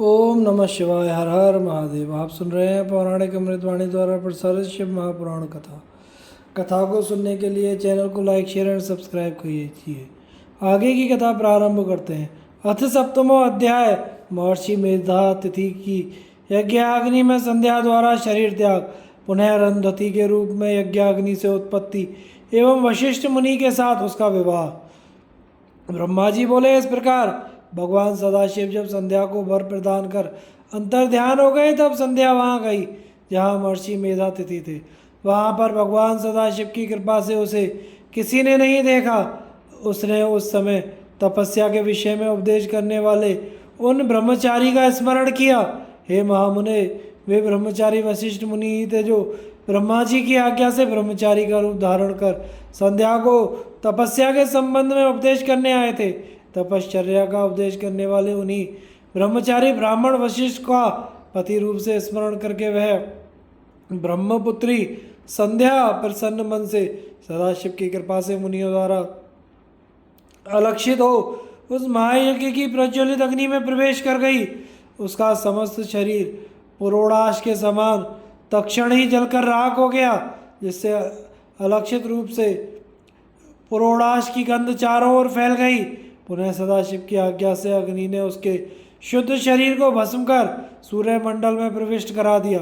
ओम नमः शिवाय। हर हर महादेव। आप सुन रहे हैं पौराणिक अमृतवाणी द्वारा प्रसारित शिव महापुराण कथा। कथा को सुनने के लिए चैनल को लाइक शेयर एंड सब्सक्राइब कीजिए। आगे की कथा प्रारंभ करते हैं। अथ सप्तमो अध्याय। महर्षि मेधा तिथि की यज्ञाग्नि में संध्या द्वारा शरीर त्याग, पुनः अरुंधति के रूप में यज्ञाग्नि से उत्पत्ति एवं वशिष्ठ मुनि के साथ उसका विवाह। ब्रह्मा जी बोले, इस प्रकार भगवान सदाशिव जब संध्या को वर प्रदान कर अंतर ध्यान हो गए, तब संध्या वहाँ गई जहाँ महर्षि मेधातिथि थे। वहाँ पर भगवान सदाशिव की कृपा से उसे किसी ने नहीं देखा। उसने उस समय तपस्या के विषय में उपदेश करने वाले उन ब्रह्मचारी का स्मरण किया। हे महामुने, वे ब्रह्मचारी वशिष्ठ मुनि ही थे जो ब्रह्मा जी की आज्ञा से ब्रह्मचारी का रूप धारण कर संध्या को तपस्या के संबंध में उपदेश करने आए थे। तपश्चर्या का उपदेश करने वाले उन्हीं ब्रह्मचारी ब्राह्मण वशिष्ठ का पति रूप से स्मरण करके वह ब्रह्मपुत्री संध्या प्रसन्न मन से सदाशिव की कृपा से मुनियों द्वारा अलक्षित हो उस महायज्ञ की प्रज्वलित अग्नि में प्रवेश कर गई। उसका समस्त शरीर पुरोडाश के समान तत्क्षण ही जलकर राख हो गया, जिससे अलक्षित रूप से पुरोडाश की गंध चारों ओर फैल गई। पुनः सदाशिव की आज्ञा से अग्नि ने उसके शुद्ध शरीर को भस्म कर सूर्य मंडल में प्रविष्ट करा दिया।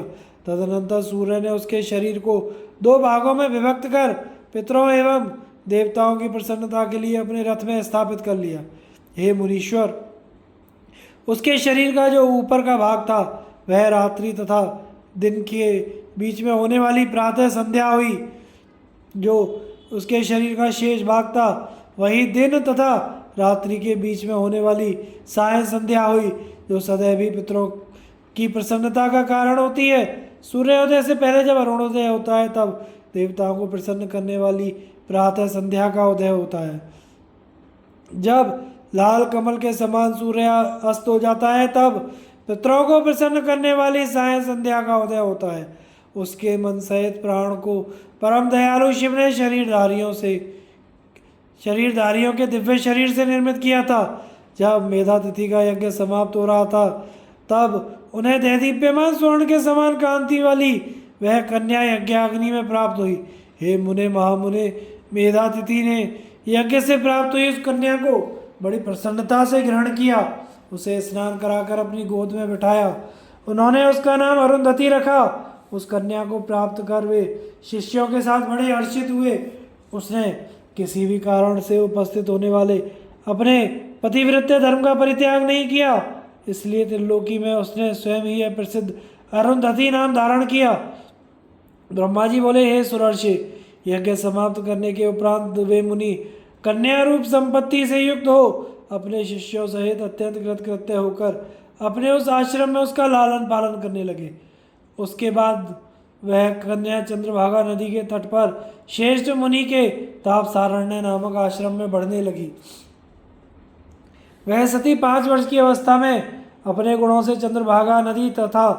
तदनंतर सूर्य ने उसके शरीर को दो भागों में विभक्त कर पितरों एवं देवताओं की प्रसन्नता के लिए अपने रथ में स्थापित कर लिया। हे मुनीश्वर, उसके शरीर का जो ऊपर का भाग था वह रात्रि तथा दिन के बीच में होने वाली प्रातः संध्या हुई। जो उसके शरीर का शेष भाग था वही दिन तथा रात्रि के बीच में होने वाली साय संध्या हुई, जो सदैव ही पितरों की प्रसन्नता का कारण होती है। सूर्योदय से पहले जब अरुणोदय होता है, तब देवताओं को प्रसन्न करने वाली प्रातः संध्या का उदय होता है। जब लाल कमल के समान सूर्य अस्त हो जाता है, तब पितरों को प्रसन्न करने वाली साय संध्या का उदय होता है। उसके मन सहित प्राण को परम दयालु शिव ने शरीरधारियों के दिव्य शरीर से निर्मित किया था। जब मेधातिथि का यज्ञ समाप्त हो रहा था, तब उन्हें दैदीप्यमान स्वर्ण के समान कांति वाली वह कन्या यज्ञाग्नि में प्राप्त हुई। हे मुने महामुने, मेधातिथि ने यज्ञ से प्राप्त हुई उस कन्या को बड़ी प्रसन्नता से ग्रहण किया। उसे स्नान कराकर अपनी गोद में बिठाया। उन्होंने उसका नाम अरुंधति रखा। उस कन्या को प्राप्त कर वे शिष्यों के साथ बड़े हर्षित हुए। उसने किसी भी कारण से उपस्थित होने वाले अपने पतिव्रत्य धर्म का परित्याग नहीं किया, इसलिए त्रिलोकी में उसने स्वयं ही यह प्रसिद्ध अरुंधति नाम धारण किया। ब्रह्मा जी बोले, हे सुरर्षि, यज्ञ समाप्त करने के उपरांत वे मुनि कन्या रूप संपत्ति से युक्त हो अपने शिष्यों सहित अत्यंत कृतकृत्य होकर अपने उस आश्रम में उसका लालन पालन करने लगे। उसके बाद वह कन्या चंद्रभागा नदी के तट पर श्रेष्ठ मुनि के तापसारण्य नामक आश्रम में बढ़ने लगी। वह सती 5 वर्ष की अवस्था में अपने गुणों से चंद्रभागा नदी तथा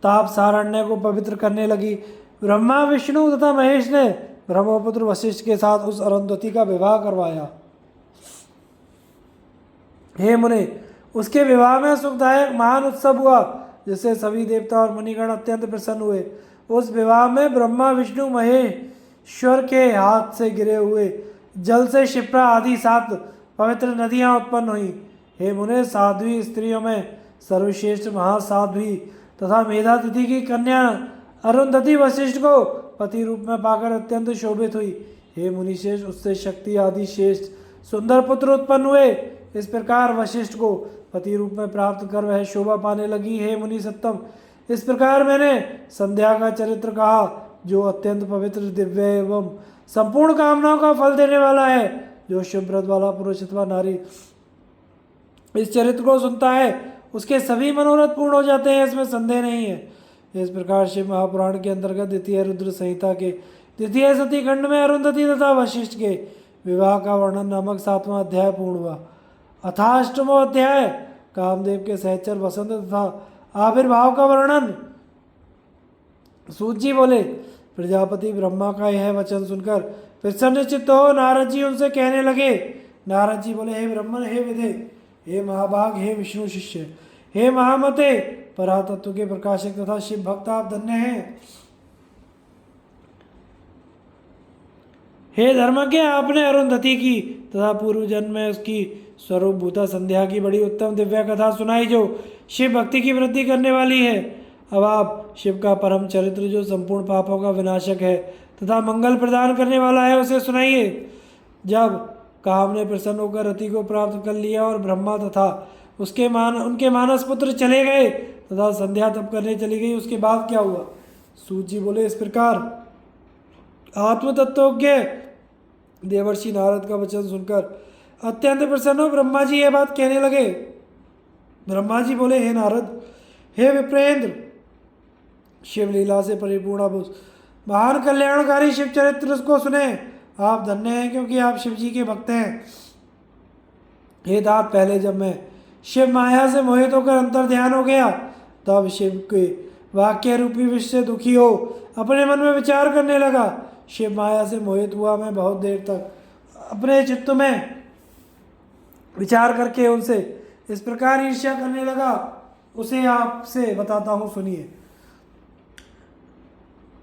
तापसारण्य को पवित्र करने लगी। ब्रह्मा, विष्णु तथा महेश ने ब्रह्मपुत्र वशिष्ठ के साथ उस अरुंधति का विवाह करवाया। हे मुने, उसके विवाह में सुखदायक महान उत्सव हुआ, जिससे सभी देवता और मुनिगण अत्यंत प्रसन्न हुए। उस विवाह में ब्रह्मा, विष्णु, महेश्वर के हाथ से गिरे हुए जल से शिप्रा आदि 7 पवित्र नदियां उत्पन्न हुई। हे मुने, साध्वी स्त्रियों में सर्वश्रेष्ठ महासाध्वी तथा मेधातिथि की कन्या अरुंधति वशिष्ठ को पति रूप में पाकर अत्यंत शोभित हुई। हे मुनिश्रेष्ठ, उससे शक्ति आदि श्रेष्ठ सुंदर पुत्र उत्पन्न हुए। इस प्रकार वशिष्ठ को पति रूप में प्राप्त कर वह शोभा पाने लगी। हे मुनि सत्तम, इस प्रकार मैंने संध्या का चरित्र कहा, जो अत्यंत पवित्र, दिव्य एवं संपूर्ण कामनाओं का फल देने वाला है। जो शुभ्रत वाला पुरुष अथवा नारी इस चरित्र को सुनता है, उसके सभी मनोरथ पूर्ण हो जाते हैं, इसमें संदेह नहीं है। इस प्रकार शिव महापुराण के अंतर्गत द्वितीय रुद्र संहिता के द्वितीय सती खंड में अरुंधति तथा वशिष्ठ के विवाह का वर्णन नामक 7वां अध्याय पूर्ण हुआ। अथाष्टमो अध्याय। कामदेव के सहचर वसंत तथा आविर्भाव का वर्णन। सूत जी बोले, प्रजापति ब्रह्मा का यह वचन सुनकर प्रसन्न चित्त हो नारद जी उनसे कहने लगे। नारद जी बोले, हे ब्रह्मन, हे विदे, हे महाभाग, हे विष्णु शिष्य, हे महामते, परातत्व के प्रकाशक तथा शिव भक्त, आप धन्य हैं। हे धर्मज्ञ, आपने अरुंधति की तथा पूर्व जन्म में उसकी स्वरूप भूता संध्या की बड़ी उत्तम दिव्य कथा सुनाई, जो शिव भक्ति की वृद्धि करने वाली है। अब आप शिव का परम चरित्र, जो संपूर्ण पापों का विनाशक है तथा मंगल प्रदान करने वाला है, उसे सुनाइए। जब काम ने प्रसन्न होकर रति को प्राप्त कर लिया और ब्रह्मा तथा उनके मानस पुत्र चले गए तथा संध्या तप करने चली गई, उसके बाद क्या हुआ? सूत जी बोले, इस प्रकार आत्म तत्वज्ञ देवर्षि नारद का वचन सुनकर अत्यंत प्रसन्न हो ब्रह्मा जी ये बात कहने लगे। ब्रह्मा जी बोले, हे नारद, हे विप्रेंद्र, शिवलीला से परिपूर्ण अब उस महान कल्याणकारी शिव चरित्र को सुने। आप धन्य हैं, क्योंकि आप शिव जी के भक्त हैं। हे तात, पहले जब मैं शिव माया से मोहित होकर अंतर ध्यान हो गया, तब शिव के वाक्य रूपी विष से दुखी हो अपने मन में विचार करने लगा। शिव माया से मोहित हुआ मैं बहुत देर तक अपने चित्त में विचार करके उनसे इस प्रकार ईर्ष्या करने लगा, उसे आपसे बताता हूँ, सुनिए।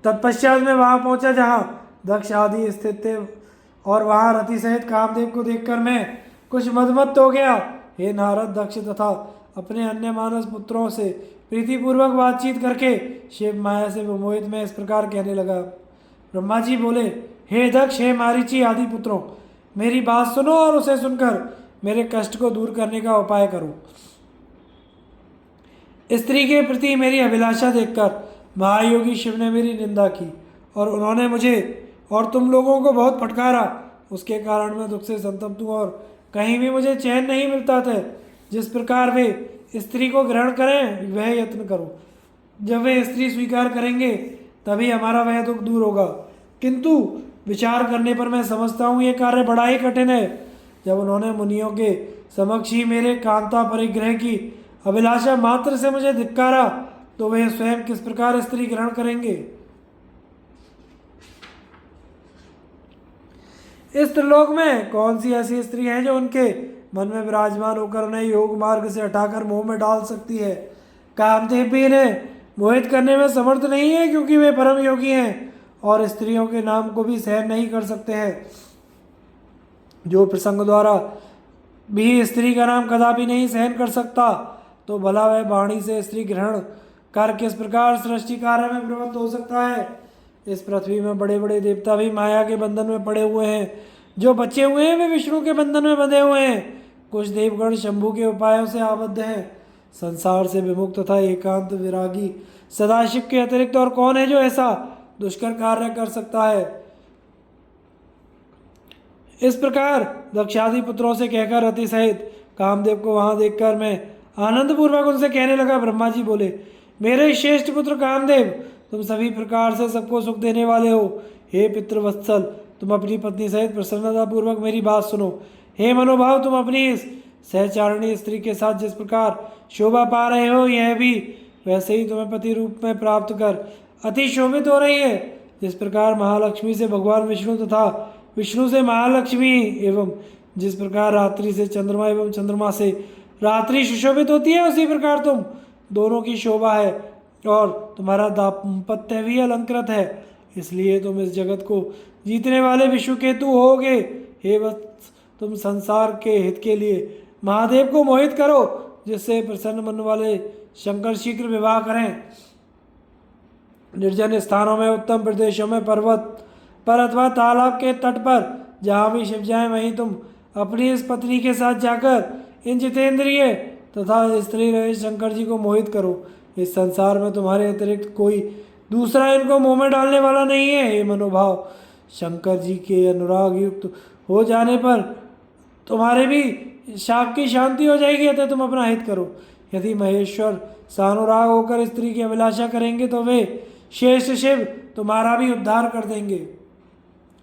तत्पश्चात मैं वहां पहुंचा जहां दक्ष आदि स्थित थे, और वहां रति सहित कामदेव को देखकर मैं कुछ मदमत्त हो गया। हे नारद, दक्ष तथा अपने अन्य मानस पुत्रों से प्रीतिपूर्वक बातचीत करके शिव माया से विमोहित मैं इस प्रकार कहने लगा। ब्रह्मा जी बोले, हे दक्ष, हे मारीची आदि पुत्रों, मेरी बात सुनो और उसे सुनकर मेरे कष्ट को दूर करने का उपाय करो। स्त्री के प्रति मेरी अभिलाषा देखकर महायोगी शिव ने मेरी निंदा की, और उन्होंने मुझे और तुम लोगों को बहुत फटकारा। उसके कारण मैं दुख से संतप्त हूँ और कहीं भी मुझे चैन नहीं मिलता था। जिस प्रकार वे स्त्री को ग्रहण करें, वह यत्न करो। जब वे स्त्री स्वीकार करेंगे, तभी हमारा वह दुख दूर होगा। किंतु विचार करने पर मैं समझता हूँ ये कार्य बड़ा ही कठिन है। जब उन्होंने मुनियों के समक्ष ही मेरे कांता परिग्रह की अभिलाषा मात्र से मुझे धिक्कारा, तो वे स्वयं किस प्रकार स्त्री ग्रहण करेंगे? इस त्रिलोक में कौन सी ऐसी स्त्री है जो उनके मन में विराजमान होकर उन्हें योग मार्ग से हटाकर मोह में डाल सकती है? कामदेव भी इन्हें मोहित करने में समर्थ नहीं है, क्योंकि वे परम योगी हैं और स्त्रियों के नाम को भी सहन नहीं कर सकते हैं। जो प्रसंग द्वारा भी स्त्री का नाम कदापि नहीं सहन कर सकता, तो भला वह वाणी से स्त्री ग्रहण कर किस प्रकार सृष्टि कार्य में प्रवृत्त हो सकता है? इस पृथ्वी में बड़े बड़े देवता भी माया के बंधन में पड़े हुए हैं। जो बचे हुए हैं वे विष्णु के बंधन में बंधे हुए हैं। कुछ देवगण शंभु के उपायों से आबद्ध हैं। संसार से विमुक्त तथा एकांत विरागी सदाशिव के अतिरिक्त और कौन है जो ऐसा दुष्कर कार्य कर सकता है? इस प्रकार दक्षादि पुत्रों से कहकर रति सहित कामदेव को वहां देखकर मैं आनंद पूर्वक उनसे कहने लगा। ब्रह्मा जी बोले, मेरे श्रेष्ठ पुत्र कामदेव, तुम सभी प्रकार से सबको सुख देने वाले हो। हे पितृवत्सल, तुम अपनी पत्नी सहित प्रसन्नता पूर्वक मेरी बात सुनो। हे मनोभाव, तुम अपनी इस सहचारिणी स्त्री के साथ जिस प्रकार शोभा पा रहे हो, यह भी वैसे ही तुम्हें पति रूप में प्राप्त कर अति शोभित हो रही है। जिस प्रकार महालक्ष्मी से भगवान विष्णु तथा विष्णु से महालक्ष्मी एवं जिस प्रकार रात्रि से चंद्रमा एवं चंद्रमा से रात्रि सुशोभित होती है, उसी प्रकार तुम दोनों की शोभा है और तुम्हारा दाम्पत्य भी अलंकृत है। इसलिए तुम इस जगत को जीतने वाले विश्वकेतु होगे। हे वत्स, तुम संसार के हित के लिए महादेव को मोहित करो, जिससे प्रसन्न मन वाले शंकर शीघ्र विवाह करें। निर्जन स्थानों में, उत्तम प्रदेशों में, पर्वत पर अथवा तालाब के तट पर जहाँ भी शिव जाए, वहीं तुम अपनी इस पत्नी के साथ जाकर इन जितेंद्रिय तथा स्त्री रहित शंकर जी को मोहित करो। इस संसार में तुम्हारे अतिरिक्त कोई दूसरा इनको मुंह में डालने वाला नहीं है। हे मनोभाव, शंकर जी के अनुराग युक्त हो जाने पर तुम्हारे भी शाप की शांति हो जाएगी, अतः तुम अपना हित करो। यदि महेश्वर सानुराग होकर स्त्री की अभिलाषा करेंगे, तो वे शेष शिव तुम्हारा भी उद्धार कर देंगे।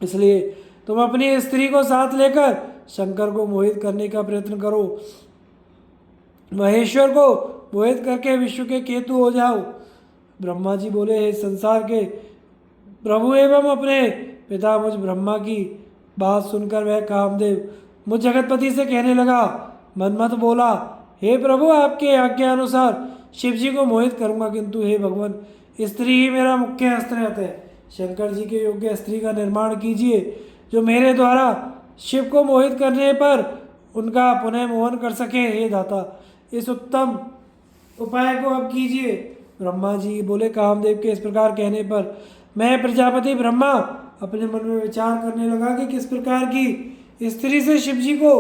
इसलिए तुम अपनी स्त्री को साथ लेकर शंकर को मोहित करने का प्रयत्न करो। महेश्वर को मोहित करके विश्व के केतु हो जाओ। ब्रह्मा जी बोले, हे संसार के प्रभु एवं अपने पिता मुझ ब्रह्मा की बात सुनकर वह कामदेव मुझ जगतपति से कहने लगा। मनमत बोला, हे प्रभु, आपके आज्ञा अनुसार शिव जी को मोहित करूंगा, किंतु हे भगवान, स्त्री ही मेरा मुख्य अस्त्र है। शंकर जी के योग्य स्त्री का निर्माण कीजिए, जो मेरे द्वारा शिव को मोहित करने पर उनका पुनः मोहन कर सके। हे दाता, इस उत्तम उपाय को अब कीजिए। ब्रह्मा जी बोले, कामदेव के इस प्रकार कहने पर मैं प्रजापति ब्रह्मा अपने मन में विचार करने लगा कि किस प्रकार की स्त्री से शिव जी को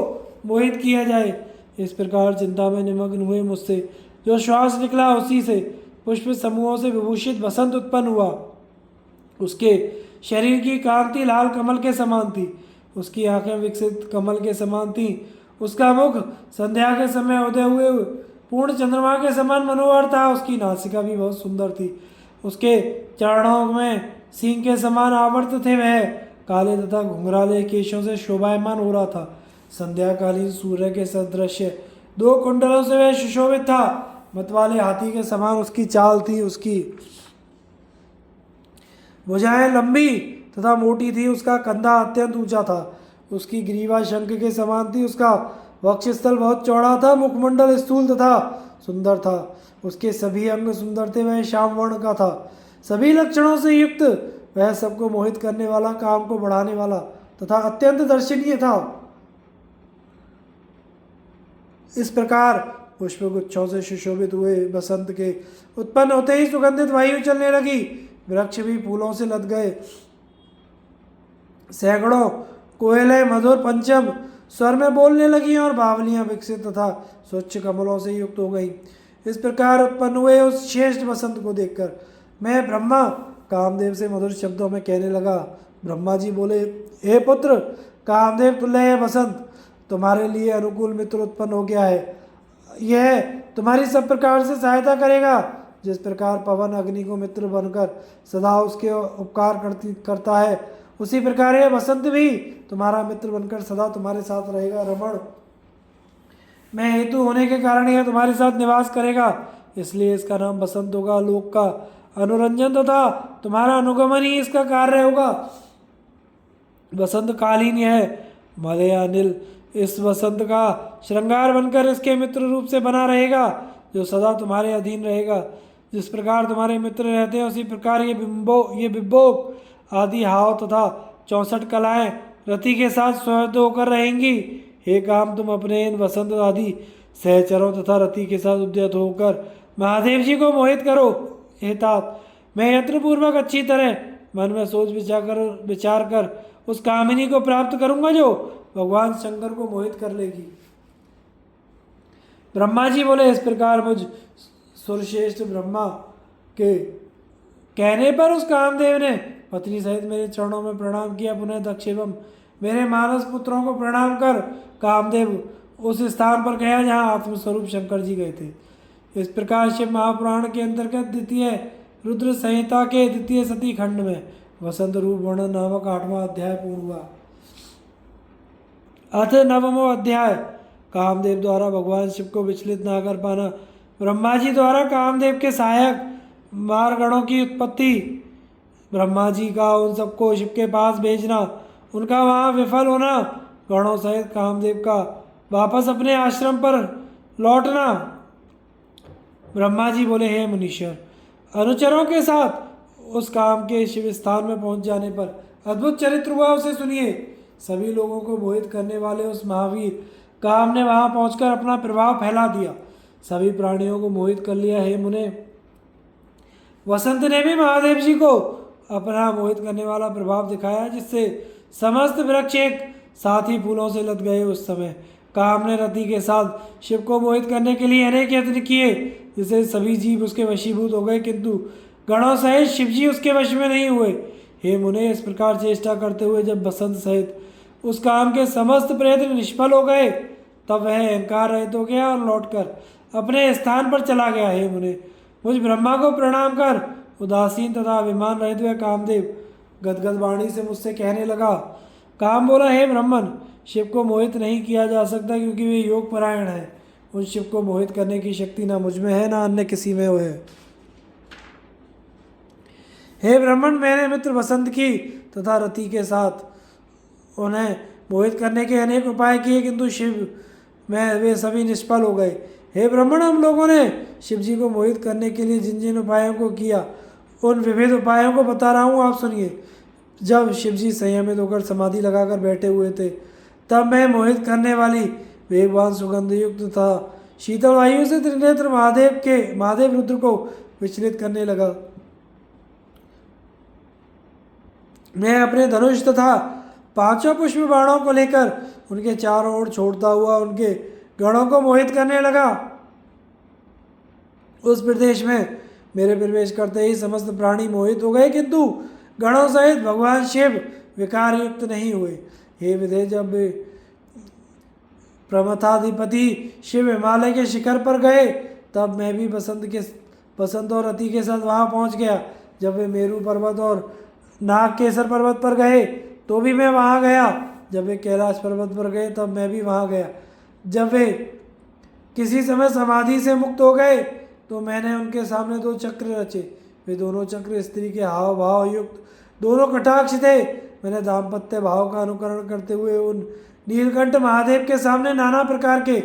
मोहित किया जाए। इस प्रकार चिंता में निमग्न हुए मुझसे जो श्वास निकला, उसी से पुष्प समूहों से विभूषित बसंत उत्पन्न हुआ। उसके शरीर की कांति लाल कमल के समान थी, उसकी आंखें विकसित कमल के समान थीं, उसका मुख संध्या के समय उदय हुए पूर्ण चंद्रमा के समान मनोहर था, उसकी नासिका भी बहुत सुंदर थी, उसके चरणों में सींग के समान आवर्त थे, वह काले तथा घुंघराले केशों से शोभायमान हो रहा था। संध्याकालीन सूर्य के सदृश 2 कुंडलों से वह सुशोभित था, मतवाले हाथी के समान उसकी चाल थी, उसकी भुजाएं लंबी तथा मोटी थी, उसका कंधा अत्यंत ऊंचा था, उसकी ग्रीवा शंख के समान थी, उसका वक्षस्थल बहुत चौड़ा था, मुखमंडल स्थूल तथा सुंदर था, उसके सभी अंग सुंदर थे, वह श्याम वर्ण का था, सभी लक्षणों से युक्त, वह सबको मोहित करने वाला, काम को बढ़ाने वाला तथा अत्यंत दर्शनीय था। इस प्रकार पुष्पगुच्छों से सुशोभित हुए बसंत के उत्पन्न होते ही सुगंधित वायु चलने लगी, वृक्ष भी फूलों से लद गए, सैकड़ों कोयलें मधुर पंचम स्वर में बोलने लगी और बावलियां विकसित तथा स्वच्छ कमलों से युक्त हो गई। इस प्रकार उत्पन्न हुए उस श्रेष्ठ बसंत को देखकर मैं ब्रह्मा कामदेव से मधुर शब्दों में कहने लगा। ब्रह्मा जी बोले, हे पुत्र, कामदेव तुल्य है बसंत, तुम्हारे लिए अनुकूल मित्र उत्पन्न हो गया है। यह तुम्हारी सब प्रकार से सहायता करेगा। जिस प्रकार पवन अग्नि को मित्र बनकर सदा उसके उपकार करता है, उसी प्रकार यह बसंत भी तुम्हारा मित्र बनकर सदा तुम्हारे साथ रहेगा। रमण, मैं हेतु होने के कारण यह तुम्हारे साथ निवास करेगा, इसलिए इसका नाम बसंत होगा। लोक का अनुरंजन तथा तुम्हारा अनुगमन ही इसका कार्य होगा। बसंत कालीन है, मलयानिल इस बसंत का श्रृंगार बनकर इसके मित्र रूप से बना रहेगा, जो सदा तुम्हारे अधीन रहेगा। जिस प्रकार तुम्हारे मित्र रहते हैं, उसी प्रकार ये बिब्बोक आदि हाव तथा 64 कलाएं रति के साथ स्वयं होकर रहेंगी। हे काम, तुम अपने इन बसंत आदि सहचरों तथा रति के साथ उद्यत होकर महादेव जी को मोहित करो। हे तात, मैं यत्नपूर्वक अच्छी तरह मन में सोच विचार कर उस कामिनी को प्राप्त करूंगा, जो भगवान शंकर को मोहित कर लेगी। ब्रह्मा जी बोले, इस प्रकार मुझ सुरश्रेष्ठ ब्रह्मा के कहने पर उस कामदेव ने पत्नी सहित मेरे चरणों में प्रणाम किया। पुनः दक्ष एवं मेरे मानस पुत्रों को प्रणाम कर कामदेव उस स्थान पर गया जहाँ आत्मस्वरूप शंकर जी गए थे। इस प्रकार शिव महापुराण के अंतर्गत द्वितीय रुद्र संहिता के द्वितीय सती खंड में वसंत रूप वर्णन नामक 8वां अध्याय पूर्ण हुआ। अथ 9वां अध्याय, कामदेव द्वारा भगवान शिव को विचलित ना कर पाना। ब्रह्मा जी द्वारा कामदेव के सहायक मारगणों की उत्पत्ति। ब्रह्मा जी का उन सबको शिव के पास भेजना, उनका वहाँ विफल होना, गणों सहित कामदेव का वापस अपने आश्रम पर लौटना। ब्रह्मा जी बोले, हे मुनीश्वर, अनुचरों के साथ उस काम के शिव स्थान में पहुंच जाने पर अद्भुत चरित्र हुआ, उसे सुनिए। सभी लोगों को मोहित करने वाले उस महावीर काम ने वहां पहुंचकर अपना प्रभाव फैला दिया, सभी प्राणियों को मोहित कर लिया। हे मुने, वसंत ने भी महादेव जी को अपना मोहित करने वाला प्रभाव दिखाया, जिससे समस्त वृक्ष एक साथ ही फूलों से लद गए। उस समय काम ने रति के साथ शिव को मोहित करने के लिए अनेक यत्न किए, जिससे सभी जीव उसके वशीभूत हो गए, किंतु गणों सहित शिव जी उसके वश में नहीं हुए। हे मुने, इस प्रकार चेष्टा करते हुए जब बसंत सहित उस काम के समस्त प्रयत्न निष्फल हो गए, तब वह अहंकार रहित हो गया और लौटकर अपने स्थान पर चला गया। हे मुने, मुझ ब्रह्मा को प्रणाम कर उदासीन तथा अभिमान रहित हुए कामदेव गदगद वाणी से मुझसे कहने लगा। काम बोला, हे ब्राह्मण, शिव को मोहित नहीं किया जा सकता, क्योंकि वे योग परायण है। उन शिव को मोहित करने की शक्ति ना मुझ में है, ना अन्य किसी में है। हे ब्राह्मण, मैंने मित्र बसंत की तथा रति के साथ उन्हें मोहित करने के अनेक उपाय किए, किंतु शिव में वे सभी निष्फल हो गए। हे ब्राह्मण, हम लोगों ने शिव जी को मोहित करने के लिए जिन जिन उपायों को किया, उन विविध उपायों को बता रहा हूँ, आप सुनिए। जब शिव जी संयमित होकर समाधि लगाकर बैठे हुए थे, तब मैं मोहित करने वाली वेगवान सुगंध युक्त था शीतल वायु से त्रिनेत्र महादेव रुद्र को विचलित करने लगा। मैं अपने धनुष तथा पांचों पुष्प बाणों को लेकर उनके चारों ओर छोड़ता हुआ उनके गणों को मोहित करने लगा। उस प्रदेश में मेरे प्रवेश करते ही समस्त प्राणी मोहित हो गए, किंतु गणों सहित भगवान शिव विकार युक्त नहीं हुए। हे विधे, जब प्रमथाधिपति शिव हिमालय के शिखर पर गए, तब मैं भी बसंत और रति के साथ वहां पहुंच गया। जब वे मेरू पर्वत और नागकेसर पर्वत पर गए, तो भी मैं वहां गया। जब वे कैलाश पर्वत पर गए, तब मैं भी वहां गया। जब वे किसी समय समाधि से मुक्त हो गए, तो मैंने उनके सामने 2 चक्र रचे। वे दोनों चक्र स्त्री के हाव भाव युक्त दोनों कटाक्ष थे। मैंने दाम्पत्य भाव का अनुकरण करते हुए उन नीलकंठ महादेव के सामने नाना प्रकार के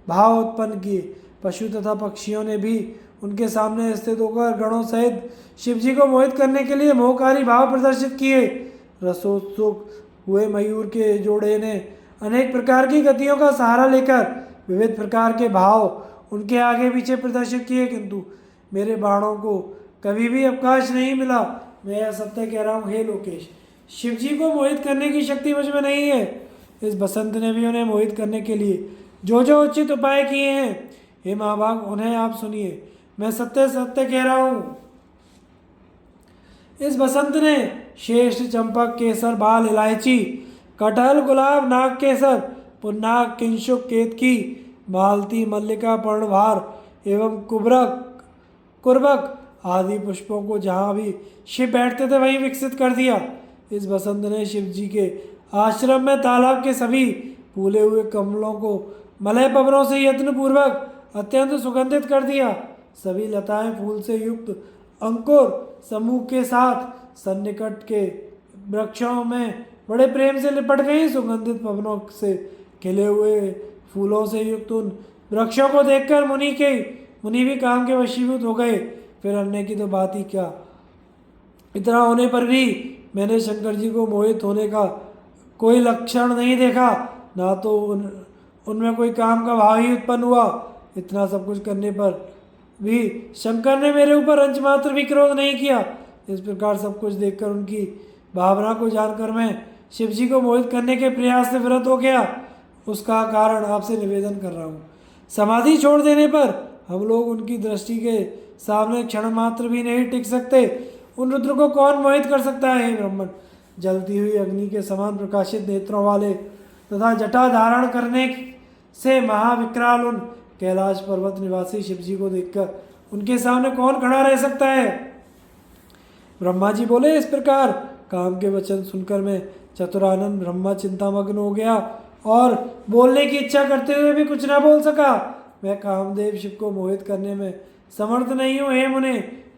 भाव उत्पन्न किए। पशु तथा पक्षियों ने भी उनके सामने स्थित होकर गणों सहित शिव जी को मोहित करने के लिए मोहकारी भाव प्रदर्शित किए। रसोत्सुक हुए मयूर के जोड़े ने अनेक प्रकार की गतियों का सहारा लेकर विविध प्रकार के भाव उनके आगे पीछे प्रदर्शित किए, किंतु मेरे बाणों को कभी भी अवकाश नहीं मिला। मैं यह सत्य कह रहा हूँ, हे लोकेश, शिव जी को मोहित करने की शक्ति मुझ में नहीं है। इस बसंत ने भी उन्हें मोहित करने के लिए जो जो उचित उपाय किए हैं, हे महाभाग, उन्हें आप सुनिए। मैं सत्य सत्य कह रहा हूँ, इस बसंत ने श्रेष्ठ चंपक, केसर, बाल, इलायची, कटहल, गुलाब, नाग केसर, पुन्नाग, किंशुक, केतकी, मालती, मल्लिका, पर्णभार एवं कुर्बक आदि पुष्पों को जहाँ भी शिव बैठते थे वहीं विकसित कर दिया। इस बसंत ने शिव जी के आश्रम में तालाब के सभी फूले हुए कमलों को मलय पवनों से यत्न पूर्वक अत्यंत सुगंधित कर दिया। सभी लताएं फूल से युक्त अंकुर समूह के साथ सन्निकट के वृक्षों में बड़े प्रेम से लिपट गई। सुगंधित पवनों से खिले हुए फूलों से युक्त उन वृक्षों को देखकर मुनि भी काम के वशीभूत हो गए। फिर अन्य की तो बात ही क्या। इतना होने पर भी मैंने शंकर जी को मोहित होने का कोई लक्षण नहीं देखा, ना तो उनमें कोई काम का भाव ही उत्पन्न हुआ। इतना सब कुछ करने पर भी शंकर ने मेरे ऊपर अंश मात्र भी क्रोध नहीं किया। इस प्रकार सब कुछ देखकर, उनकी भावना को जानकर मैं शिव जी को मोहित करने के प्रयास से विरत हो गया। उसका कारण आपसे निवेदन कर रहा हूँ। समाधि छोड़ देने पर हम लोग उनकी दृष्टि के सामने क्षण मात्र भी नहीं टिक सकते। उन रुद्र को कौन मोहित कर सकता है? हे ब्राह्मण, जलती हुई अग्नि के समान प्रकाशित नेत्रों वाले तथा जटा धारण करने से महाविकराल उन कैलाश पर्वत निवासी शिव जी को देखकर उनके सामने कौन खड़ा रह सकता है? ब्रह्मा जी बोले, इस प्रकार काम के वचन सुनकर मैं चतुरानंद ब्रह्मा चिंतामग्न हो गया और बोलने की इच्छा करते हुए भी कुछ ना बोल सका। मैं कामदेव शिव को मोहित करने में समर्थ नहीं हूँ। हे मुने,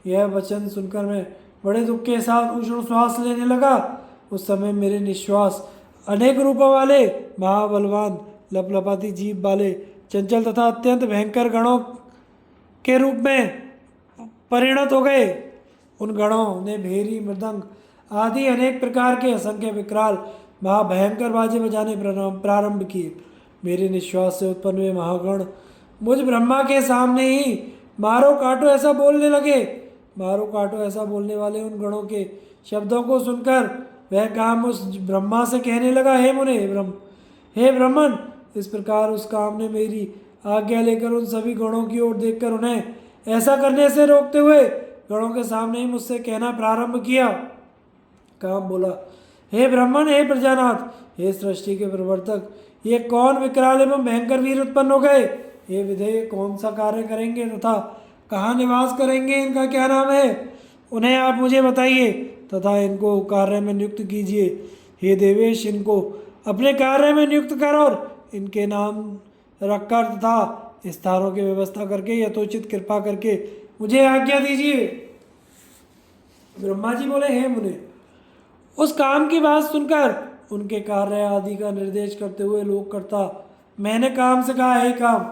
यह वचन सुनकर मैं बड़े दुख के साथ उष्ण श्वास लेने लगा। उस समय मेरे निश्वास अनेक रूपों वाले महाबलवान लपलपाती जीभ वाले चंचल तथा अत्यंत भयंकर गणों के रूप में परिणत हो गए। उन गणों ने भेरी, मृदंग आदि अनेक प्रकार के असंख्य विकराल महाभयंकर बाजे बजाने प्रारंभ किए। मेरे निश्वास से उत्पन्न हुए महागण मुझ ब्रह्मा के सामने ही मारो काटो ऐसा बोलने लगे। मारो काटो ऐसा बोलने वाले उन गणों के शब्दों को सुनकर वह काम उस ब्रह्मा से कहने लगा, हे ब्राह्मण, इस प्रकार उस काम ने मेरी आज्ञा लेकर उन सभी गणों की ओर देखकर उन्हें ऐसा करने से रोकते हुए गणों के सामने ही मुझसे कहना प्रारंभ किया। काम बोला, हे ब्राह्मण, हे प्रजानाथ, हे सृष्टि के प्रवर्तक, ये कौन विकराल एवं भयंकर वीर उत्पन्न हो गए? हे विधेय, कौन सा कार्य करेंगे तथा कहाँ निवास करेंगे? इनका क्या नाम है? उन्हें आप मुझे बताइए तथा इनको कार्य में नियुक्त कीजिए। हे देवेश, इनको अपने कार्य में नियुक्त कर और इनके नाम रखकर तथा स्थानों की व्यवस्था करके यथोचित कृपा करके मुझे आज्ञा दीजिए। ब्रह्मा जी बोले, हे मुने, उस काम की बात सुनकर उनके कार्य आदि का निर्देश करते हुए लोक करता मैंने काम से कहा, हे काम,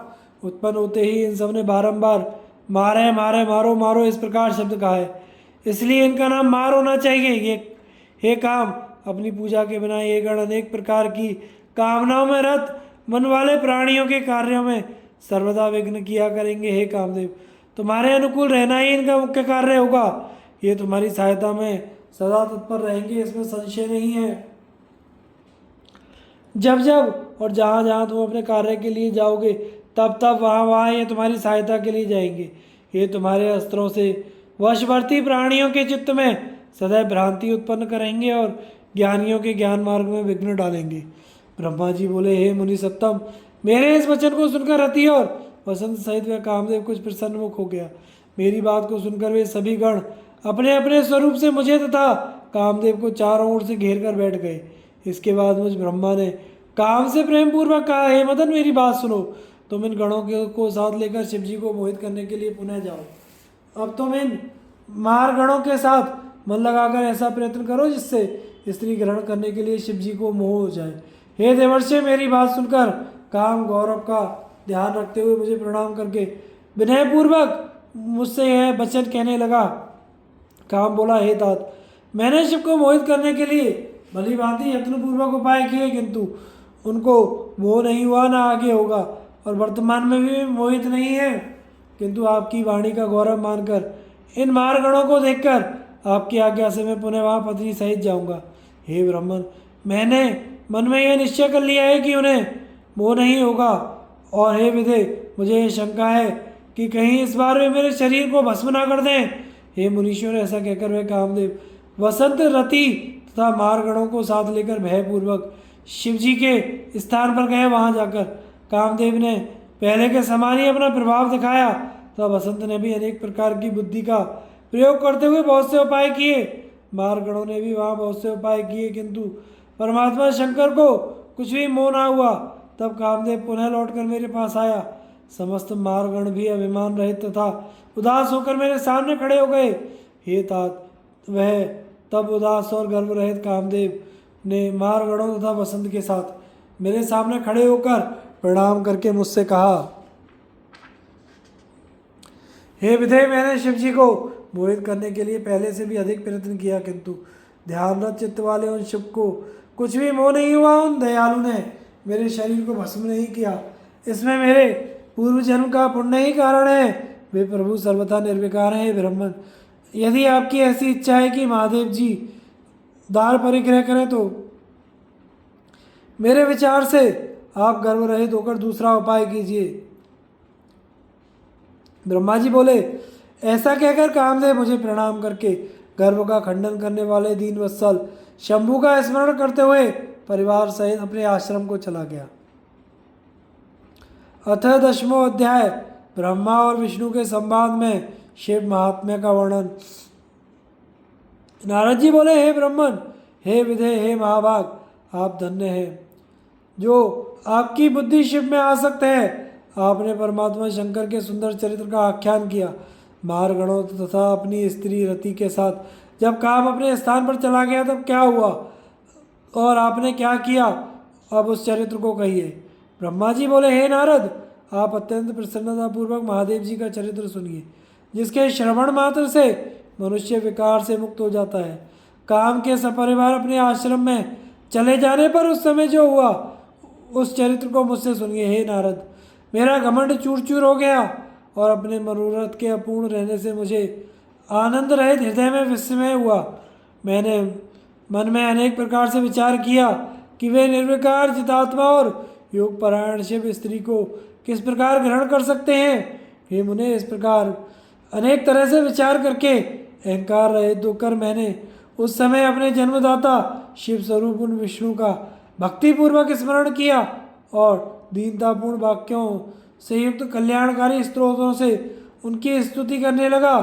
उत्पन्न होते ही इन सब ने बारंबार मारे मारे मारो मारो इस प्रकार शब्द कहा है, इसलिए इनका नाम मार होना चाहिए। ये हे काम, अपनी पूजा के बिना ये गण अनेक प्रकार की कामनाओं में रत मन वाले प्राणियों के कार्यों में सर्वदा विघ्न किया करेंगे। हे कामदेव, तुम्हारे अनुकूल रहना ही इनका मुख्य कार्य होगा। ये तुम्हारी सहायता में सदा तत्पर रहेंगे, इसमें संशय नहीं है। जब जब और जहाँ जहाँ तुम अपने कार्य के लिए जाओगे तब तब वहाँ वहाँ ये तुम्हारी सहायता के लिए जाएंगे। ये तुम्हारे अस्त्रों से वशवर्ती प्राणियों के चित्त में सदैव भ्रांति उत्पन्न करेंगे और ज्ञानियों के ज्ञान मार्ग में विघ्न डालेंगे। ब्रह्मा जी बोले, हे मुनि सत्तम, मेरे इस वचन को सुनकर रति और वसंत सहित वह कामदेव कुछ प्रसन्नमुख हो गया। मेरी बात को सुनकर वे सभी गण अपने अपने स्वरूप से मुझे तथा कामदेव को चारों ओर से घेर कर बैठ गए। इसके बाद मुझ ब्रह्मा ने काम से प्रेम पूर्वक कहा, हे मदन, मेरी बात सुनो। तुम इन गणों को साथ लेकर शिव जी को मोहित करने के लिए पुनः जाओ। अब तुम इन मार गणों के साथ मन लगाकर ऐसा प्रयत्न करो जिससे स्त्री ग्रहण करने के लिए शिव जी को मोह हो जाए। हे देवर्षि, मेरी बात सुनकर काम गौरव का ध्यान रखते हुए मुझे प्रणाम करके विनयपूर्वक मुझसे यह वचन कहने लगा। काम बोला, हे तात, मैंने शिव को मोहित करने के लिए भली भांति यत्नपूर्वक उपाय किए, किंतु उनको मोह नहीं हुआ, ना आगे होगा, और वर्तमान में भी मोहित नहीं है। किंतु आपकी वाणी का गौरव मानकर इन मारगणों को देखकर आपकी आज्ञा से मैं पुनः वहाँ पत्नी सहित जाऊंगा। हे ब्राह्मण, मैंने मन में यह निश्चय कर लिया है कि उन्हें मोह नहीं होगा। और हे विधे, मुझे ये शंका है कि कहीं इस बार वे मेरे शरीर को भस्म ना कर दें। हे मुनीश्वर, ऐसा कहकर वह कामदेव वसंत रति तथा मारगणों को साथ लेकर भयपूर्वक शिव जी के स्थान पर गए। वहां जाकर कामदेव ने पहले के समान ही अपना प्रभाव दिखाया तथा वसंत ने भी अनेक प्रकार की बुद्धि का प्रयोग करते हुए बहुत से उपाय किए। मारगणों ने भी वहाँ बहुत से उपाय किए, किंतु परमात्मा शंकर को कुछ भी मोह ना हुआ। तब कामदेव पुनः लौटकर मेरे पास आया। समस्त मारगण भी अभिमान रहित तथा उदास होकर मेरे सामने खड़े हो गए। हे तात, वह तब उदास और गर्व रहित कामदेव ने मारगणों तथा वसंत के साथ मेरे सामने खड़े होकर प्रणाम करके मुझसे कहा, हे विधेय, मैंने शिव जी को मोहित करने के लिए पहले से भी अधिक प्रयत्न किया, किंतु ध्यानरत चित्त वाले उन शिव को कुछ भी मोह नहीं हुआ। उन दयालु ने मेरे शरीर को भस्म नहीं किया। इसमें मेरे पूर्व जन्म का पुण्य ही कारण है। वे प्रभु सर्वथा निर्विकार हैं। ब्राह्मण, यदि आपकी ऐसी इच्छा है कि महादेव जी दार परिग्रह करें तो मेरे विचार से आप गर्व रहित होकर दूसरा उपाय कीजिए। ब्रह्मा जी बोले, ऐसा कहकर कामदेव मुझे प्रणाम करके गर्व का खंडन करने वाले दीन वत्सल शंभु का स्मरण करते हुए परिवार सहित अपने आश्रम को चला गया। अथ 10वां अध्याय, ब्रह्मा और विष्णु के संवाद में शिव महात्म्य का वर्णन। नारद जी बोले, हे ब्राह्मण, हे विधेय, हे महाभाग, आप धन्य हैं जो आपकी बुद्धि शिव में आसक्त है। आपने परमात्मा शंकर के सुंदर चरित्र का आख्यान किया। मारगणों तथा अपनी स्त्री रति के साथ जब काम अपने स्थान पर चला गया तब क्या हुआ और आपने क्या किया, अब उस चरित्र को कहिए। ब्रह्मा जी बोले, हे नारद, आप अत्यंत प्रसन्नतापूर्वक महादेव जी का चरित्र सुनिए, जिसके श्रवण मात्र से मनुष्य विकार से मुक्त हो जाता है। काम के सपरिवार अपने आश्रम में चले जाने पर उस समय जो हुआ उस चरित्र को मुझसे सुनिए। हे नारद, मेरा घमंड चूर चूर हो गया और अपने मनोरथ के अपूर्ण रहने से मुझे आनंद रहित हृदय में विस्मय हुआ। मैंने मन में अनेक प्रकार से विचार किया कि वे निर्विकार चितात्मा और योग परायण शिव स्त्री को किस प्रकार ग्रहण कर सकते हैं। हे मुने, इस प्रकार अनेक तरह से विचार करके अहंकार रहित होकर मैंने उस समय अपने जन्मदाता शिव स्वरूप उन विष्णु का भक्तिपूर्वक स्मरण किया और दीनतापूर्ण वाक्यों से युक्त कल्याणकारी स्त्रोतों से उनकी स्तुति करने लगा।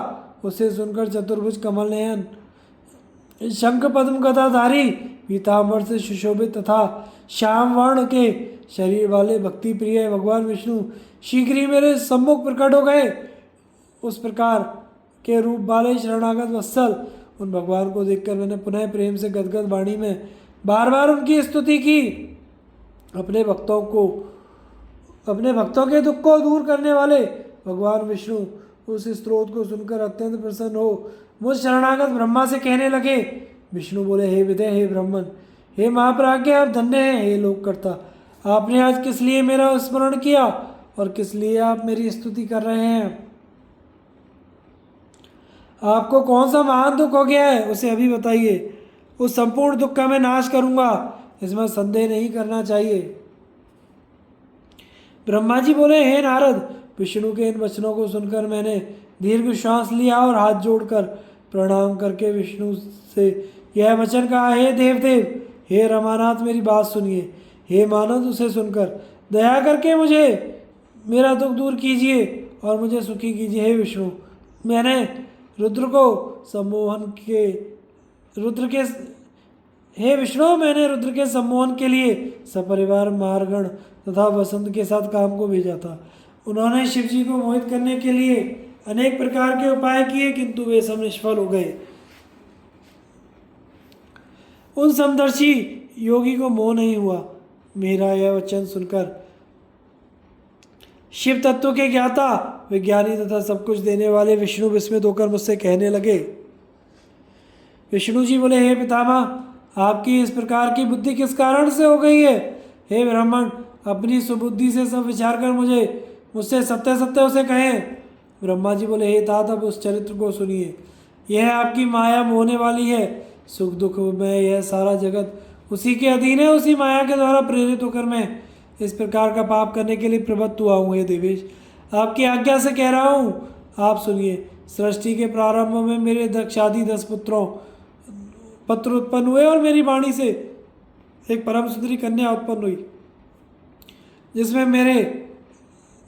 उसे सुनकर चतुर्भुज कमल नयन शंख पद्म गदाधारी पीताम्बर से सुशोभित तथा श्याम वर्ण के शरीर वाले भक्ति प्रिय भगवान विष्णु शीघ्र ही मेरे सम्मुख प्रकट हो गए। उस प्रकार के रूप वाले शरणागत वत्सल उन भगवान को देखकर मैंने पुनः प्रेम से गदगद वाणी में बार बार उनकी स्तुति की। अपने भक्तों को अपने भक्तों के दुख को दूर करने वाले भगवान विष्णु उस स्त्रोत को सुनकर अत्यंत प्रसन्न हो मुझ शरणागत ब्रह्मा से कहने लगे। विष्णु बोले, हे विदय, हे ब्राह्मण, हे महाप्राज्ञ, आप धन्य हैं। हे लोककर्ता, आपने आज किस लिए मेरा स्मरण किया और किस लिए आप मेरी स्तुति कर रहे हैं? आपको कौन सा महान दुख हो गया है, उसे अभी बताइए। उस संपूर्ण दुख का मैं नाश करूंगा, इसमें संदेह नहीं करना चाहिए। ब्रह्मा जी बोले, हे नारद, विष्णु के इन वचनों को सुनकर मैंने दीर्घ श्वास लिया और हाथ जोड़कर प्रणाम करके विष्णु से यह वचन कहा, हे देवदेव, हे रमानाथ, मेरी बात सुनिए। हे मानव, उसे सुनकर दया करके मुझे मेरा दुख दूर कीजिए और मुझे सुखी कीजिए। हे विष्णु, मैंने रुद्र को सम्मोहन के सम्मोहन के लिए सपरिवार मारगण तथा वसंत के साथ काम को भेजा था। उन्होंने शिव जी को मोहित करने के लिए अनेक प्रकार के उपाय किए, किंतु वे सब निष्फल हो गए। उन समदर्शी योगी को मोह नहीं हुआ। मेरा यह वचन सुनकर शिव तत्व के ज्ञाता, विज्ञानी तथा सब कुछ देने वाले विष्णु विस्मित होकर मुझसे कहने लगे। विष्णु जी बोले, हे पितामह, आपकी इस प्रकार की बुद्धि किस कारण से हो गई है? हे ब्राह्मण, अपनी सुबुद्धि से सब विचार कर मुझसे सत्य सत्य उसे कहें। ब्रह्मा जी बोले, हे तात, अब उस चरित्र को सुनिए। यह आपकी माया मोहने वाली है। सुख दुख में यह सारा जगत उसी के अधीन है। उसी माया के द्वारा प्रेरित होकर मैं इस प्रकार का पाप करने के लिए प्रवृत्त हुआ हूँ। हे देवेश, आपकी आज्ञा से कह रहा हूँ, आप सुनिए। सृष्टि के प्रारंभ में मेरे दक्षादि 10 पुत्र उत्पन्न हुए और मेरी वाणी से एक परम सुंदरी कन्या उत्पन्न हुई,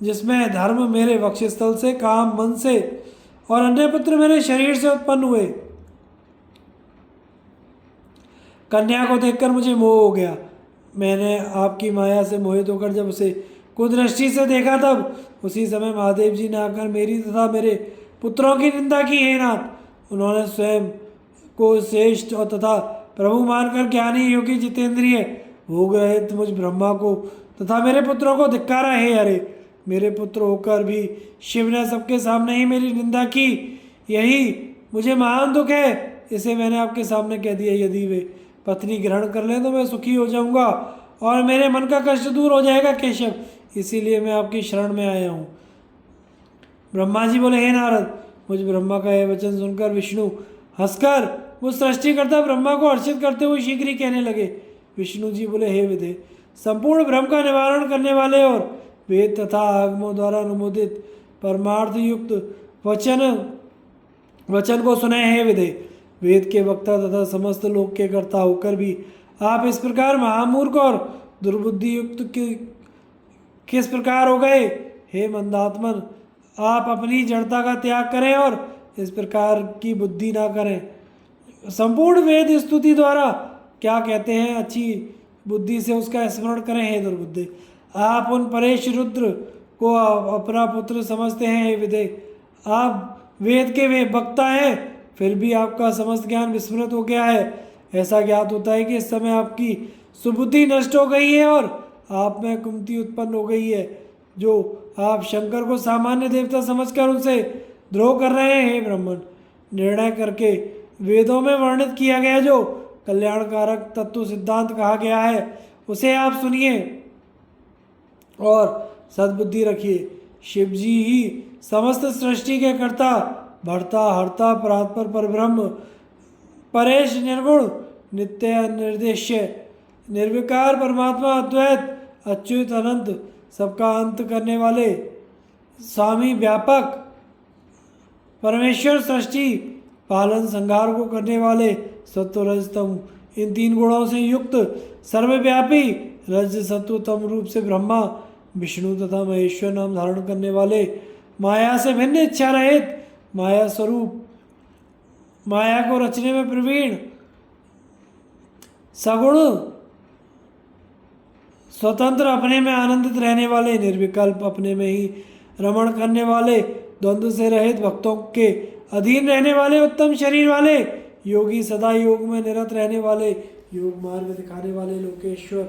जिसमें धर्म मेरे वक्षस्थल से, काम मन से और अन्य पुत्र मेरे शरीर से उत्पन्न हुए। कन्या को देखकर मुझे मोह हो गया। मैंने आपकी माया से मोहित होकर जब उसे कुदृष्टि से देखा, तब उसी समय महादेव जी ने आकर मेरी तथा मेरे पुत्रों की निंदा की। हे नाथ, उन्होंने स्वयं को श्रेष्ठ और तथा प्रभु मानकर ज्ञानी, योगी, जितेंद्रिय, भोग रहित मुझ ब्रह्मा को तथा मेरे पुत्रों को धिक्कारा। हे अरे, मेरे पुत्र होकर भी शिव ने सबके सामने ही मेरी निंदा की। यही मुझे महान दुख है। इसे मैंने आपके सामने कह दिया। यदि वे पत्नी ग्रहण कर लें तो मैं सुखी हो जाऊंगा और मेरे मन का कष्ट दूर हो जाएगा केशव। इसीलिए मैं आपकी शरण में आया हूँ। ब्रह्मा जी बोले, हे नारद, मुझ ब्रह्मा का यह वचन सुनकर विष्णु हंसकर उस सृष्टिकर्ता ब्रह्मा को हर्षित करते हुए शीघ्र ही कहने लगे। विष्णु जी बोले, हे विदे, संपूर्ण भ्रम का निवारण करने वाले और वेद तथा आगमों द्वारा अनुमोदित परमार्थ युक्त वचन को सुने। हे विदे, वेद के वक्ता तथा समस्त लोक के कर्ता होकर भी आप इस प्रकार महामूर्ख और दुर्बुद्धि युक्त किस प्रकार हो गए? हे मंदात्मन, आप अपनी जड़ता का त्याग करें और इस प्रकार की बुद्धि ना करें। संपूर्ण वेद स्तुति द्वारा क्या कहते हैं, अच्छी बुद्धि से उसका स्मरण करें। हे दुर्बुद्धि, आप उन परेश रुद्र को अपना पुत्र समझते हैं। हे विदे, आप वेद के वे वक्ता हैं, फिर भी आपका समस्त ज्ञान विस्मृत हो गया है। ऐसा ज्ञात होता है कि इस समय आपकी सुबुद्धि नष्ट हो गई है और आप में कुमति उत्पन्न हो गई है, जो आप शंकर को सामान्य देवता समझकर उनसे द्रोह कर रहे हैं। हे ब्राह्मण, निर्णय करके वेदों में वर्णित किया गया जो कल्याणकारक तत्व सिद्धांत कहा गया है, उसे आप सुनिए और सद्बुद्धि रखिए। शिव जी ही समस्त सृष्टि के कर्ता, भर्ता, हर्ता, परात्पर, परब्रह्म, परेश, निर्गुण, नित्य, निर्देश्य, निर्विकार परमात्मा, अद्वैत, अच्युत, अनंत, सबका अंत करने वाले, स्वामी, व्यापक, परमेश्वर, सृष्टि पालन संहार को करने वाले, सत्व, रज, तम, इन 3 गुणों से युक्त, सर्वव्यापी, रज, सत्व, तम रूप से ब्रह्मा, विष्णु तथा महेश्वर नाम धारण करने वाले, माया से भिन्न, इच्छा रहित, माया स्वरूप, माया को रचने में प्रवीण, सगुण, स्वतंत्र, अपने में आनंदित रहने वाले, निर्विकल्प, अपने में ही रमण करने वाले, द्वंद्व से रहित, भक्तों के अधीन रहने वाले, उत्तम शरीर वाले, योगी, सदा योग में निरत रहने वाले, योग मार्ग दिखाने वाले, लोकेश्वर,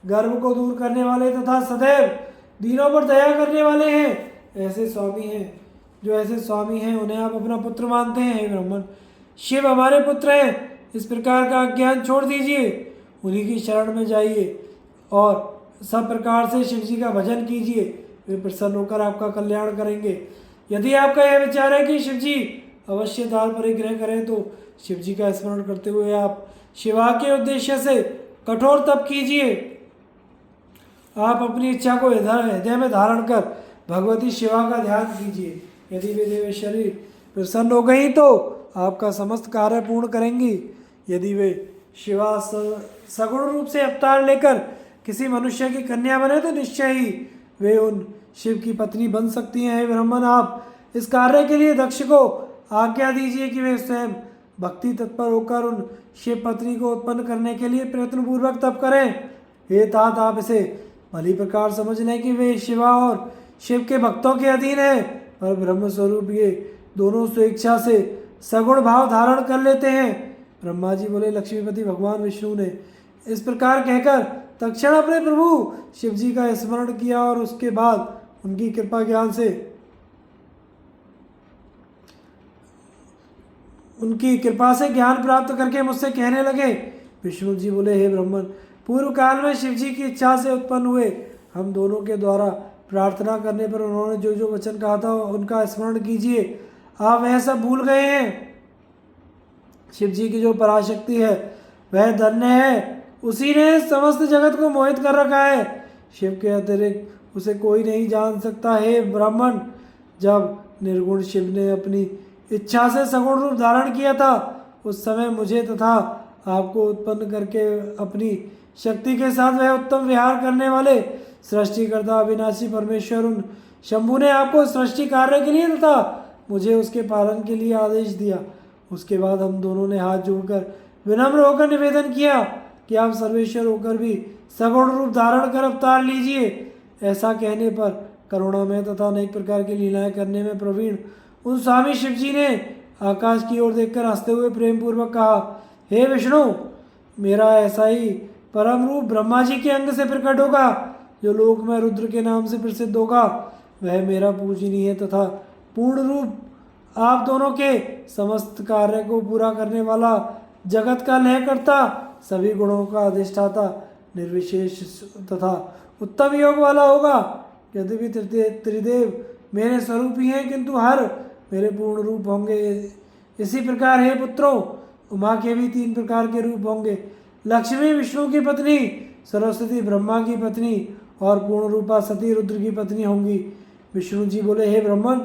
गर्व को दूर करने वाले तथा सदैव दीनों पर दया करने वाले हैं। ऐसे स्वामी हैं, जो ऐसे स्वामी हैं उन्हें आप अपना पुत्र मानते हैं। हे ब्राह्मण, शिव हमारे पुत्र हैं, इस प्रकार का अज्ञान छोड़ दीजिए, उन्हीं की शरण में जाइए और सब प्रकार से शिव जी का भजन कीजिए। वे प्रसन्न होकर आपका कल्याण करेंगे। यदि आपका यह विचार है कि शिव जी अवश्य दाल परिग्रह करें तो शिव जी का स्मरण करते हुए आप शिवा के उद्देश्य से कठोर तप कीजिए। आप अपनी इच्छा को हृदय में धारण कर भगवती शिवा का ध्यान कीजिए। यदि वे देवेश्वरी प्रसन्न हो गई तो आपका समस्त कार्य पूर्ण करेंगी। यदि वे शिवा सगुण रूप से अवतार लेकर किसी मनुष्य की कन्या बने तो निश्चय ही वे उन शिव की पत्नी बन सकती हैं। हे ब्राह्मण, आप इस कार्य के लिए दक्ष को आज्ञा दीजिए कि वे स्वयं भक्ति तत्पर होकर उन शिव पत्नी को उत्पन्न करने के लिए प्रयत्नपूर्वक तप करें। हे तात, आप इसे भली प्रकार समझ लें कि वे शिवा और शिव के भक्तों के अधीन हैं, पर ब्रह्म स्वरूप ये दोनों स्वेच्छा से सगुण भाव धारण कर लेते हैं। ब्रह्मा जी बोले, लक्ष्मीपति भगवान विष्णु ने इस प्रकार कहकर तत्क्षण अपने प्रभु शिव जी का स्मरण किया और उसके बाद उनकी कृपा ज्ञान से उनकी कृपा से ज्ञान प्राप्त करके मुझसे कहने लगे। विष्णु जी बोले, हे ब्राह्मण, पूर्व काल में शिव जी की इच्छा से उत्पन्न हुए हम दोनों के द्वारा प्रार्थना करने पर उन्होंने जो जो वचन कहा था उनका स्मरण कीजिए। आप वह सब भूल गए हैं। शिव जी की जो पराशक्ति है वह धन्य है, उसी ने समस्त जगत को मोहित कर रखा है। शिव के अतिरिक्त उसे कोई नहीं जान सकता। हे ब्राह्मण, जब निर्गुण शिव ने अपनी इच्छा से सगुण रूप धारण किया था उस समय मुझे तथा आपको उत्पन्न करके अपनी शक्ति के साथ वह उत्तम विहार करने वाले सृष्टिकर्ता अविनाशी परमेश्वर उन शंभु ने आपको सृष्टि कार्य के लिए तथा मुझे उसके पालन के लिए आदेश दिया। उसके बाद हम दोनों ने हाथ जोड़कर विनम्र होकर निवेदन किया कि आप सर्वेश्वर होकर भी सगुण रूप धारण कर अवतार लीजिए। ऐसा कहने पर करुणामय तथा अनेक प्रकार की लीलाएं करने में प्रवीण उन स्वामी शिव जी ने आकाश की ओर देखकर हंसते हुए प्रेम पूर्वक कहा, हे विष्णु, मेरा ऐसा ही परम रूप ब्रह्मा जी के अंग से प्रकट होगा जो लोक में रुद्र के नाम से प्रसिद्ध होगा। वह मेरा पूजनीय तथा पूर्ण रूप आप दोनों के समस्त कार्य को पूरा करने वाला, जगत का लय करता, सभी गुणों का अधिष्ठाता, निर्विशेष तथा उत्तम योग वाला होगा। यद्यपि त्रिदेव मेरे स्वरूप ही हैं किंतु हर मेरे पूर्ण रूप होंगे। इसी प्रकार हे पुत्रों, उमा के भी 3 प्रकार के रूप होंगे। लक्ष्मी विष्णु की पत्नी, सरस्वती ब्रह्मा की पत्नी और पूर्ण रूपा सती रुद्र की पत्नी होंगी। विष्णु जी बोले, हे ब्राह्मण,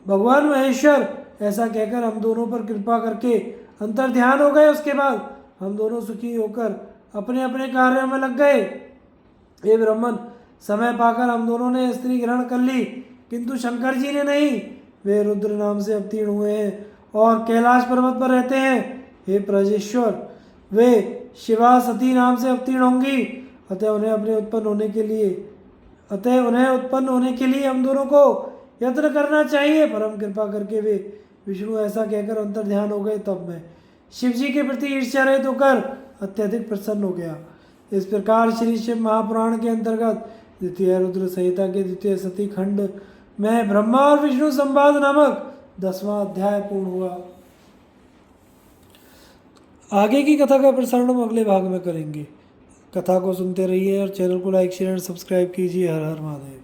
भगवान महेश्वर ऐसा कहकर हम दोनों पर कृपा करके अंतर ध्यान हो गए। उसके बाद हम दोनों सुखी होकर अपने अपने कार्यों में लग गए। हे ब्राह्मण, समय पाकर हम दोनों ने स्त्री ग्रहण कर ली किंतु शंकर जी ने नहीं। वे रुद्र नाम से अवतीर्ण हुए हैं और कैलाश पर्वत पर रहते हैं। हे प्रजेश्वर, वे शिवा सती नाम से अवतीर्ण होंगी। अतः उन्हें उत्पन्न होने के लिए हम दोनों को यत्न करना चाहिए। परम कृपा करके वे विष्णु ऐसा कहकर अंतर ध्यान हो गए। तब मैं शिव जी के प्रति ईर्ष्या रहित होकर अत्यधिक प्रसन्न हो गया। इस प्रकार श्री शिव महापुराण के अंतर्गत द्वितीय रुद्र संहिता के द्वितीय सती खंड में ब्रह्मा और विष्णु संवाद नामक 10वां अध्याय पूर्ण हुआ। आगे की कथा का प्रसारण हम अगले भाग में करेंगे। कथा को सुनते रहिए और चैनल को लाइक शेयर एंड सब्सक्राइब कीजिए। हर हर महादेव।